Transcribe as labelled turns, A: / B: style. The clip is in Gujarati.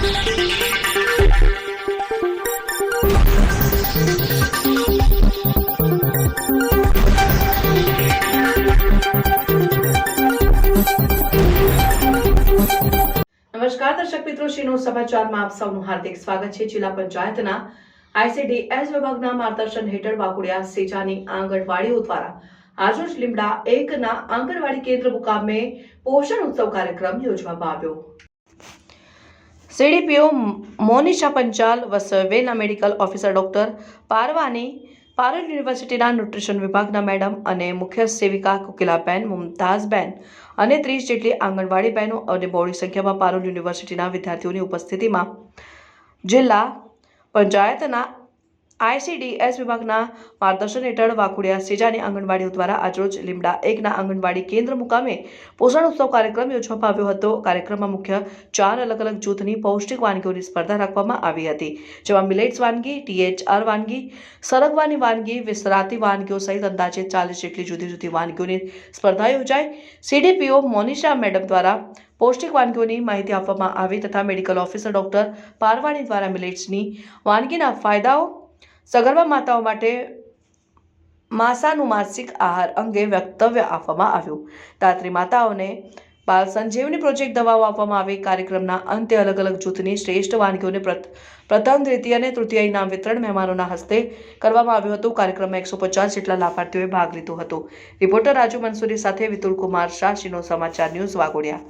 A: નમસ્કાર દર્શક મિત્રો, શ્રીનો સમાચારમાં આપ સૌનું હાર્દિક સ્વાગત છે। જિલ્લા પંચાયતના ICDS વિભાગના માર્ગદર્શન હેઠળ વાઘોડિયા સેજાની આંગણવાડીઓ દ્વારા આજરોજ લીમડા 1 ના આંગણવાડી કેન્દ્ર મુકામે પોષણ ઉત્સવ કાર્યક્રમ યોજવામાં આવ્યો। CDPO મોનિશા પંચાલ, વસવેના medical officer doctor Parvani, Parul યુનિવર્સિટીના ન્યુટ્રિશન વિભાગના મેડમ અને મુખ્ય સેવિકા કોકિલાબેન, મુમતાઝબેન અને 30 જેટલી આંગણવાડી બહેનો અને બહોળી સંખ્યામાં પારુલ યુનિવર્સિટીના વિદ્યાર્થીઓની ઉપસ્થિતિમાં જિલ્લા પંચાયતના ICDS વિભાગના માર્ગદર્શન હેઠળ વાઘોડિયા સેજાની આંગણવાડીઓ દ્વારા આજરોજ લીમડા 1 ના આંગણવાડી કેન્દ્ર મુકામે પોષણ ઉત્સવ કાર્યક્રમ યોજવામાં આવ્યો હતો। કાર્યક્રમમાં મુખ્ય 4 અલગ અલગ જૂથની પૌષ્ટિક વાનગીઓની સ્પર્ધા રાખવામાં આવી હતી, જેમાં મિલેટ્સ વાનગી, THR વાનગી, સરગવાની વાનગી, વિસરાતી વાનગીઓ સહિત અંદાજે 40 જેટલી જુદી જુદી વાનગીઓની સ્પર્ધા યોજાઈ। CDPO મોનિશા મેડમ દ્વારા પૌષ્ટિક વાનગીઓની માહિતી આપવામાં આવી તથા મેડિકલ ઓફિસર ડોક્ટર પારવાણી દ્વારા મિલેટ્સની વાનગીના ફાયદાઓ, સગર્ભા માતાઓ માટે માસાનું માસિક આહાર અંગે વક્તવ્ય આપવામાં આવ્યું। દાત્રી માતાઓને બાલ સંજીવની પ્રોજેક્ટ દવાઓ આપવામાં આવી। કાર્યક્રમના અંતે અલગ અલગ જૂથની શ્રેષ્ઠ વાનગીઓને પ્રથમ, દ્વિતીય અને તૃતીય ઇનામ વિતરણ મહેમાનોના હસ્તે કરવામાં આવ્યું હતું। કાર્યક્રમમાં 150 જેટલા લાભાર્થીઓએ ભાગ લીધો હતો। રિપોર્ટર રાજુ મંસૂરી સાથે વિતુલ કુમાર શાહ, શ્રીનો સમાચાર ન્યૂઝ, વાઘોડિયા।